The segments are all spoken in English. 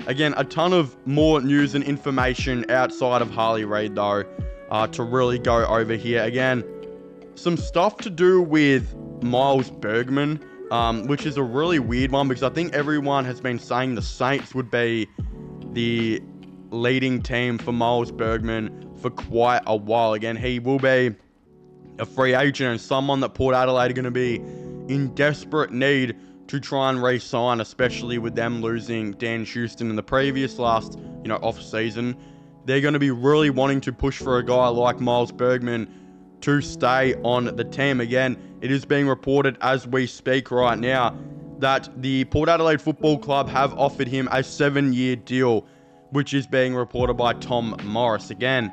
Again, a ton of more news and information outside of Harley Reid, though, to really go over here. Again, some stuff to do with Miles Bergman, which is a really weird one because I think everyone has been saying the Saints would be the leading team for Miles Bergman for quite a while. Again, he will be a free agent and someone that Port Adelaide are going to be in desperate need to try and re-sign, especially with them losing Dan Houston in the previous last, off-season. They're going to be really wanting to push for a guy like Miles Bergman to stay on the team. Again, it is being reported as we speak right now that the Port Adelaide Football Club have offered him a 7-year deal, which is being reported by Tom Morris. Again,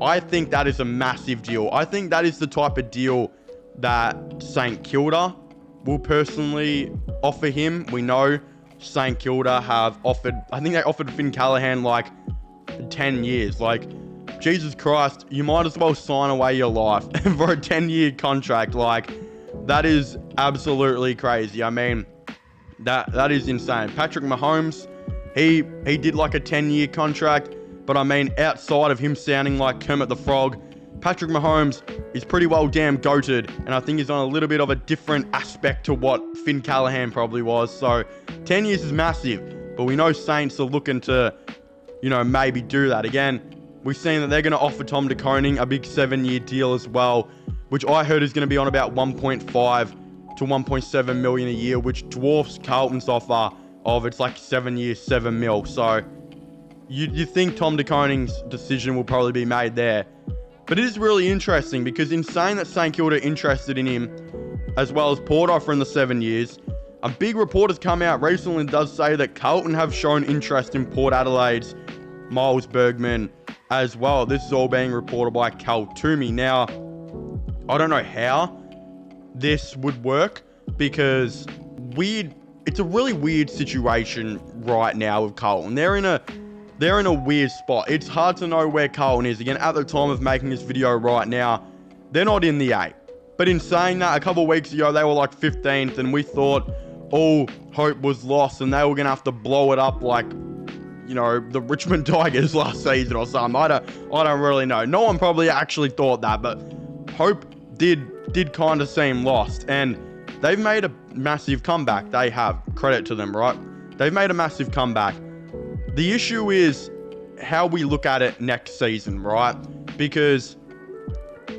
I think that is a massive deal. I think that is the type of deal that St Kilda will personally offer him. We know St Kilda have offered, I think they offered Finn Callaghan like 10 years. Like, Jesus Christ, you might as well sign away your life for a 10-year contract. Like, that is absolutely crazy. I mean, that is insane. Patrick Mahomes, he did like a 10-year contract, but I mean, outside of him sounding like Kermit the Frog, Patrick Mahomes is pretty well damn goated, and I think he's on a little bit of a different aspect to what Finn Callaghan probably was. So 10 years is massive, but we know Saints are looking to, maybe do that. Again, we've seen that they're going to offer Tom De Koning a big 7-year deal as well, which I heard is going to be on about 1.5 to 1.7 million a year, which dwarfs Carlton's offer of it's like 7 years, 7 mil. So you think Tom De Koning's decision will probably be made there. But it is really interesting because in saying that St Kilda are interested in him, as well as Port offering the 7 years, a big report has come out recently and does say that Carlton have shown interest in Port Adelaide's Miles Bergman as well. This is all being reported by Cal Toomey. Now, I don't know how this would work because it's a really weird situation right now with Carlton. They're in a weird spot. It's hard to know where Carlton is. Again, at the time of making this video right now, they're not in the 8. But in saying that, a couple of weeks ago, they were like 15th, and we thought all hope was lost, and they were going to have to blow it up like, the Richmond Tigers last season or something. I don't really know. No one probably actually thought that, but hope did kind of seem lost. And they've made a massive comeback. They have. Credit to them, right? They've made a massive comeback. The issue is how we look at it next season, right? Because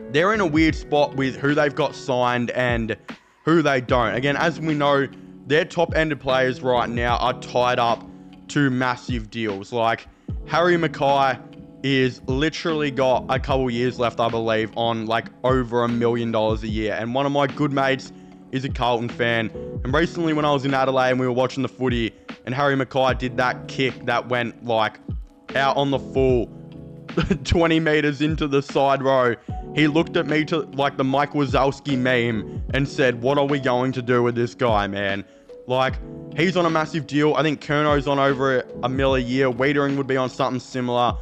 they're in a weird spot with who they've got signed and who they don't. Again, as we know, their top-ended players right now are tied up to massive deals. Like, Harry Mackay is literally got a couple years left, I believe, on like over $1 million a year. And one of my good mates is a Carlton fan. And recently when I was in Adelaide and we were watching the footy and Harry Mackay did that kick that went like out on the full 20 meters into the side row, he looked at me to like the Mike Wazowski meme and said, what are we going to do with this guy, man? Like, he's on a massive deal. I think Kerno's on over $1 million a year. Wiedering would be on something similar.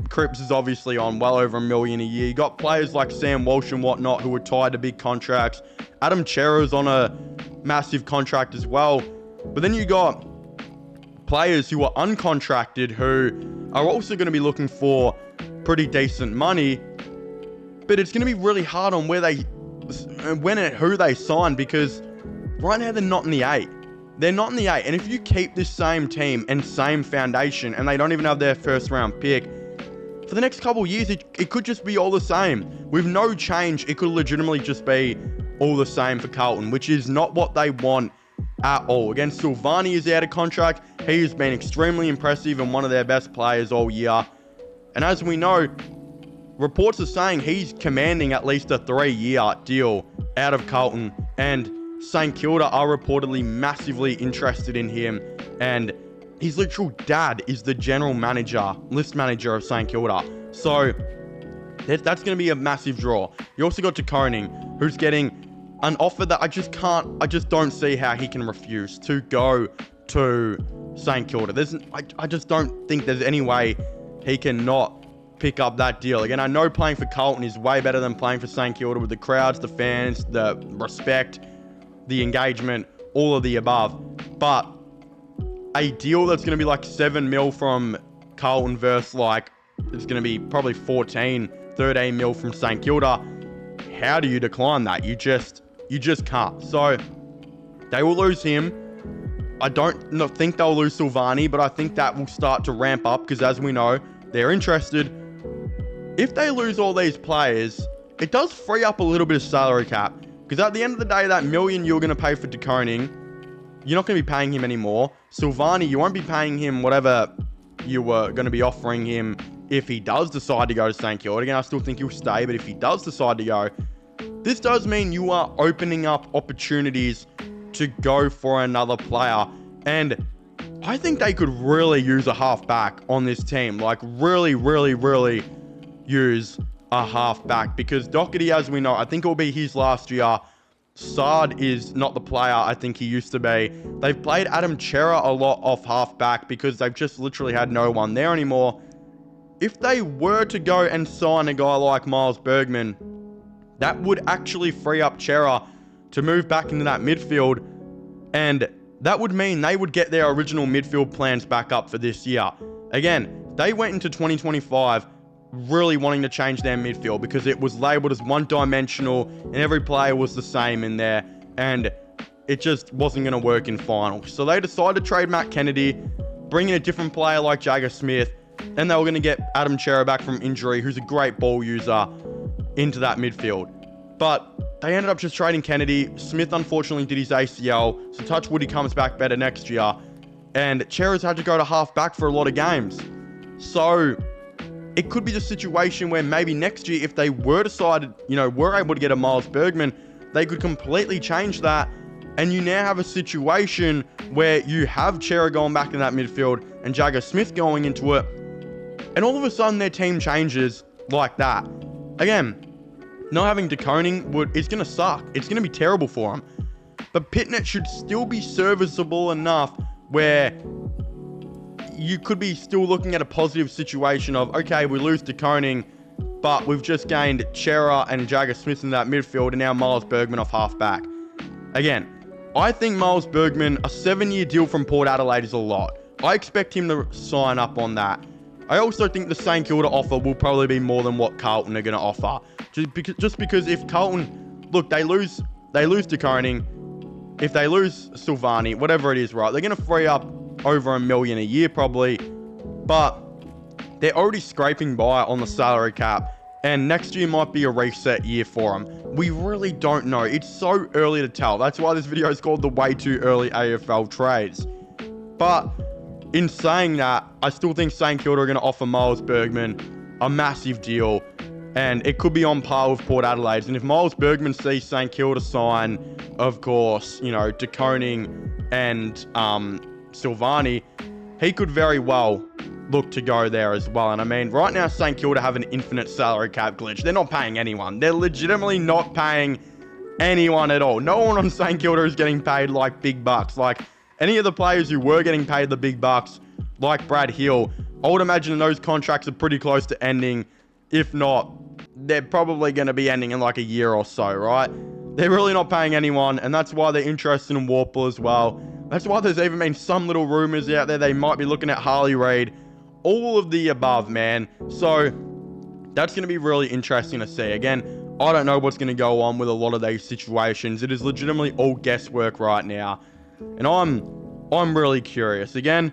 Cripps is obviously on well over $1 million a year. You got players like Sam Walsh and whatnot who are tied to big contracts. Adam Chera's on a massive contract as well. But then you got players who are uncontracted who are also going to be looking for pretty decent money. But it's going to be really hard on where they, when and who they sign, because right now they're not in the 8. They're not in the 8. And if you keep this same team and same foundation and they don't even have their first round pick, for the next couple of years, it could just be all the same. With no change, it could legitimately just be all the same for Carlton, which is not what they want at all. Again, Silvani is out of contract. He has been extremely impressive and one of their best players all year. And as we know, reports are saying he's commanding at least a 3-year deal out of Carlton. And St Kilda are reportedly massively interested in him. And his literal dad is the general manager, list manager of St Kilda. So that's going to be a massive draw. You also got De Koning, who's getting an offer that I just don't see how he can refuse to go to St Kilda. I just don't think there's any way he can not pick up that deal. Again, I know playing for Carlton is way better than playing for St Kilda with the crowds, the fans, the respect, the engagement, all of the above. But a deal that's going to be like 7 mil from Carlton versus like, it's going to be probably 13 mil from St Kilda. How do you decline that? You just can't. So they will lose him. I don't not think they'll lose Silvani, but I think that will start to ramp up because, as we know, they're interested. If they lose all these players, it does free up a little bit of salary cap, because at the end of the day, that $1 million you're going to pay for De Koning, you're not going to be paying him anymore. Silvani, you won't be paying him whatever you were going to be offering him if he does decide to go to St Kilda. Again, I still think he'll stay, but if he does decide to go, this does mean you are opening up opportunities to go for another player. And I think they could really use a halfback on this team. Like, really, really, really use a halfback, because Doherty, as we know, I think it will be his last year. Sard is not the player I think he used to be. They've played Adam Chera a lot off halfback because they've just literally had no one there anymore. If they were to go and sign a guy like Miles Bergman, that would actually free up Chera to move back into that midfield, and that would mean they would get their original midfield plans back up for this year. Again, they went into 2025 really wanting to change their midfield because it was labelled as one-dimensional and every player was the same in there, and it just wasn't going to work in finals. So they decided to trade Matt Kennedy, bring in a different player like Jagger Smith, and they were going to get Adam Chera back from injury, who's a great ball user, into that midfield. But they ended up just trading Kennedy. Smith unfortunately did his ACL, so touch wood he comes back better next year. And Chera's had to go to half-back for a lot of games. So it could be the situation where maybe next year, if they were decided, were able to get a Miles Bergman, they could completely change that. And you now have a situation where you have Chera going back in that midfield and Jagger Smith going into it. And all of a sudden their team changes like that. Again, not having De Koning is going to suck. It's going to be terrible for him. But Pitnet should still be serviceable enough where you could be still looking at a positive situation of, okay, we lose De Koning, but we've just gained Chera and Jagger Smith in that midfield, and now Miles Bergman off half-back. Again, I think Miles Bergman, a 7-year deal from Port Adelaide is a lot. I expect him to sign up on that. I also think the St Kilda offer will probably be more than what Carlton are going to offer. Just because if Carlton, look, they lose De Koning, if they lose Silvani, whatever it is, right, they're going to free up over $1 million a year probably, but they're already scraping by on the salary cap, and next year might be a reset year for them. We really don't know. It's so early to tell. That's why this video is called the way too early AFL trades. But in saying that, I still think St Kilda are going to offer Miles Bergman a massive deal, and it could be on par with Port Adelaide's. And if Miles Bergman sees St Kilda sign, of course, De Koning and Silvani, he could very well look to go there as well. And I mean, right now St Kilda have an infinite salary cap glitch. They're not paying anyone. They're legitimately not paying anyone at all. No one on St Kilda is getting paid like big bucks. Like any of the players who were getting paid the big bucks, like Brad Hill, I would imagine those contracts are pretty close to ending. If not, they're probably going to be ending in like a year or so, right? They're really not paying anyone, and that's why they're interested in Warple as well. That's why there's even been some little rumors out there they might be looking at Harley Reid. All of the above, man. So that's going to be really interesting to see. Again, I don't know what's going to go on with a lot of these situations. It is legitimately all guesswork right now, and I'm really curious. Again,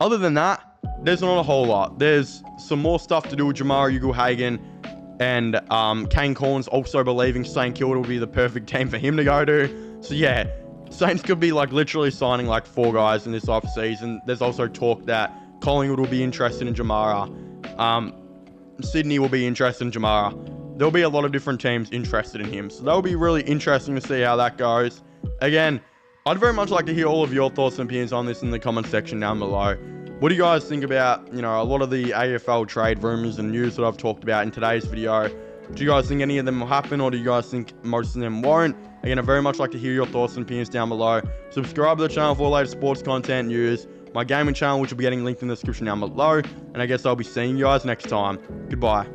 other than that, there's not a whole lot. There's some more stuff to do with Jamara Ugle-Hagan, and Kane Corns also believing St Kilda will be the perfect team for him to go to. So yeah, Saints could be like literally signing like 4 guys in this offseason. There's also talk that Collingwood will be interested in Jamara. Sydney will be interested in Jamara. There'll be a lot of different teams interested in him. So that'll be really interesting to see how that goes. Again, I'd very much like to hear all of your thoughts and opinions on this in the comment section down below. What do you guys think about, a lot of the AFL trade rumors and news that I've talked about in today's video? Do you guys think any of them will happen, or do you guys think most of them won't? Again, I'd very much like to hear your thoughts and opinions down below. Subscribe to the channel for latest sports content news. My gaming channel, which will be getting linked in the description down below. And I guess I'll be seeing you guys next time. Goodbye.